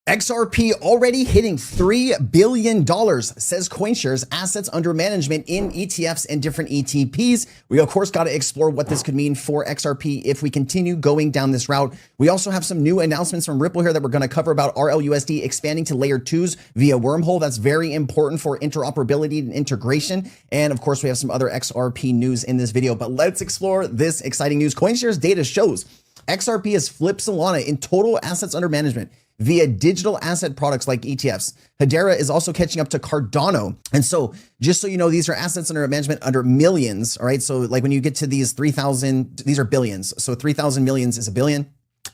XRP already hitting $3 billion, says CoinShares, assets under management in ETFs and different ETPs. We, of course, got to explore what this could mean for XRP if we continue going down this route. We also have some new announcements from Ripple here that we're going to cover about RLUSD expanding to layer 2s via wormhole. That's very important for interoperability and integration. And of course, we have some other XRP news in this video, but let's explore this exciting news. CoinShares data shows XRP has flipped Solana in total assets under management via digital asset products like ETFs. Hedera is also catching up to Cardano. And so just so you know, these are assets under management under millions. All right. So like when you get to these 3,000, these are billions. So 3,000 millions is a billion,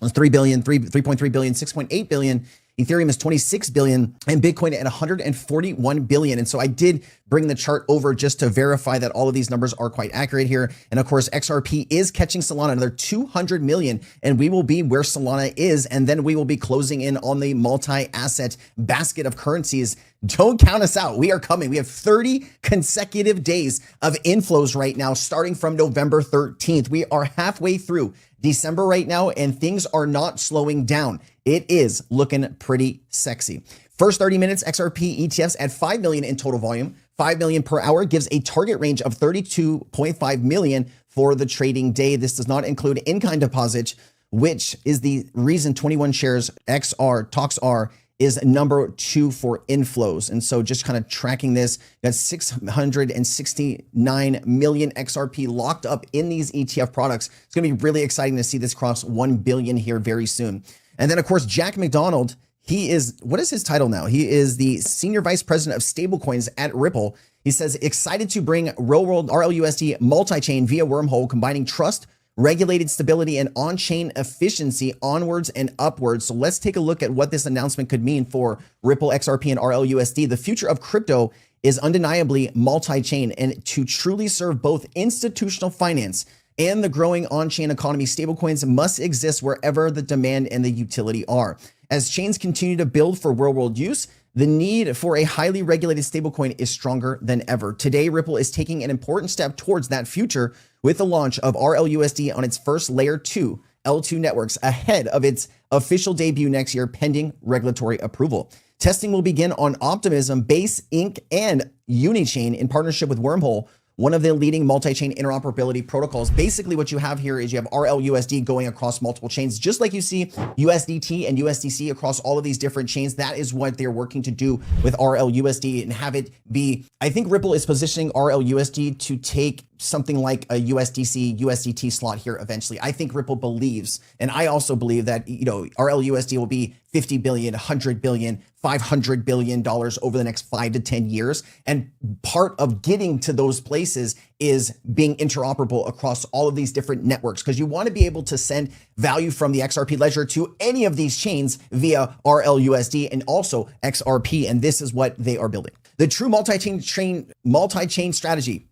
3 billion, 3.3 billion, 6.8 billion. Ethereum is 26 billion and Bitcoin at 141 billion. And so I did bring the chart over just to verify that all of these numbers are quite accurate here. And of course, XRP is catching Solana another 200 million, and we will be where Solana is. And then we will be closing in on the multi-asset basket of currencies. Don't count us out. We are coming. We have 30 consecutive days of inflows right now, starting from November 13th. We are halfway through December right now, and things are not slowing down. It is looking pretty sexy. First 30 minutes, XRP ETFs at 5 million in total volume. 5 million per hour gives a target range of 32.5 million for the trading day. This does not include in-kind deposits, which is the reason 21 shares XR talks are is number 2 for inflows. And so just kind of tracking this, got 669 million XRP locked up in these ETF products. It's going to be really exciting to see this cross 1 billion here very soon. And then of course, Jack McDonald, he is, what is his title now? He is the Senior Vice President of Stablecoins at Ripple. He says, excited to bring real world RLUSD multi-chain via wormhole, combining trust, regulated stability, and on-chain efficiency onwards and upwards. So let's take a look at what this announcement could mean for Ripple, XRP, and RLUSD. The future of crypto is undeniably multi-chain, and to truly serve both institutional finance and the growing on-chain economy, stablecoins must exist wherever the demand and the utility are. As chains continue to build for real-world use, the need for a highly regulated stablecoin is stronger than ever. Today, Ripple is taking an important step towards that future with the launch of RLUSD on its first layer 2 L2 networks ahead of its official debut next year, pending regulatory approval. Testing will begin on Optimism, Base, Inc., and Unichain in partnership with Wormhole, one of the leading multi-chain interoperability protocols. Basically, what you have here is you have RLUSD going across multiple chains, just like you see USDT and USDC across all of these different chains. That is what they're working to do with RLUSD and have it be, I think Ripple is positioning RLUSD to take something like a USDC, USDT slot here eventually. I think Ripple believes, and I also believe that, RLUSD will be 50 billion, 100 billion, $500 billion over the next 5 to 10 years. And part of getting to those places is being interoperable across all of these different networks, because you want to be able to send value from the XRP ledger to any of these chains via RLUSD and also XRP. And this is what they are building. The true multi-chain strategy.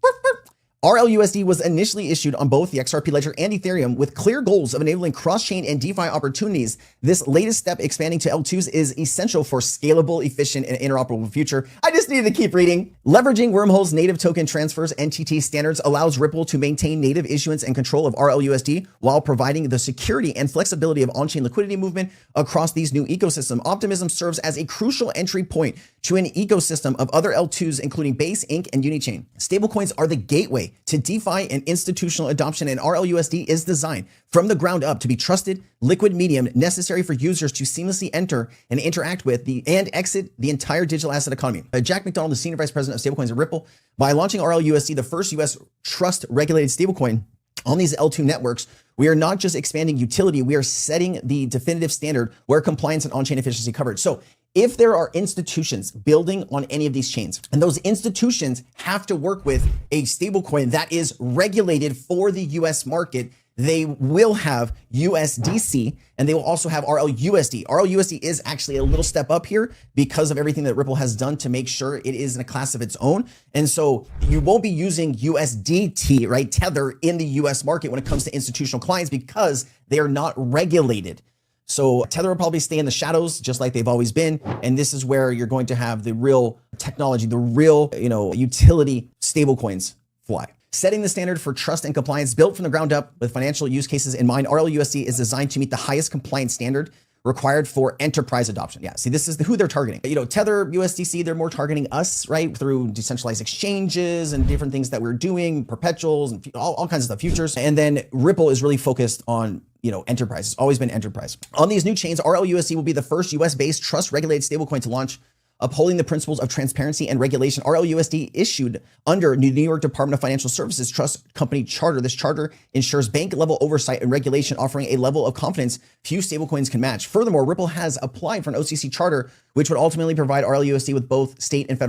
RLUSD was initially issued on both the XRP ledger and Ethereum with clear goals of enabling cross-chain and DeFi opportunities. This latest step, expanding to L2s, is essential for scalable, efficient, and interoperable future. I just needed to keep reading. Leveraging Wormhole's native token transfers NTT standards allows Ripple to maintain native issuance and control of RLUSD while providing the security and flexibility of on-chain liquidity movement across these new ecosystems. Optimism serves as a crucial entry point to an ecosystem of other L2s, including Base, Inc., and Unichain. Stablecoins are the gateway to DeFi and institutional adoption, and RLUSD is designed from the ground up to be trusted, liquid medium necessary for users to seamlessly enter and interact with and exit the entire digital asset economy. Jack McDonald, the Senior Vice President of Stablecoins at Ripple, by launching RLUSD, the first US trust-regulated stablecoin on these L2 networks, we are not just expanding utility, we are setting the definitive standard where compliance and on-chain efficiency covered. So if there are institutions building on any of these chains, and those institutions have to work with a stablecoin that is regulated for the US market, they will have USDC and they will also have RLUSD. RLUSD is actually a little step up here because of everything that Ripple has done to make sure it is in a class of its own. And so you won't be using USDT, right, Tether in the US market when it comes to institutional clients because they are not regulated. So Tether will probably stay in the shadows just like they've always been. And this is where you're going to have the real technology, the real, utility stablecoins fly. Setting the standard for trust and compliance built from the ground up with financial use cases in mind, RLUSD is designed to meet the highest compliance standard required for enterprise adoption. Yeah, see, this is who they're targeting. You know, Tether, USDC, they're more targeting us, right? Through decentralized exchanges and different things that we're doing, perpetuals and all kinds of stuff, futures. And then Ripple is really focused on, you know, enterprise. It's always been enterprise. On these new chains, RLUSD will be the first US-based trust-regulated stablecoin to launch, upholding the principles of transparency and regulation. RLUSD issued under New York Department of Financial Services Trust Company Charter. This charter ensures bank-level oversight and regulation, offering a level of confidence few stablecoins can match. Furthermore, Ripple has applied for an OCC charter, which would ultimately provide RLUSD with both state and federal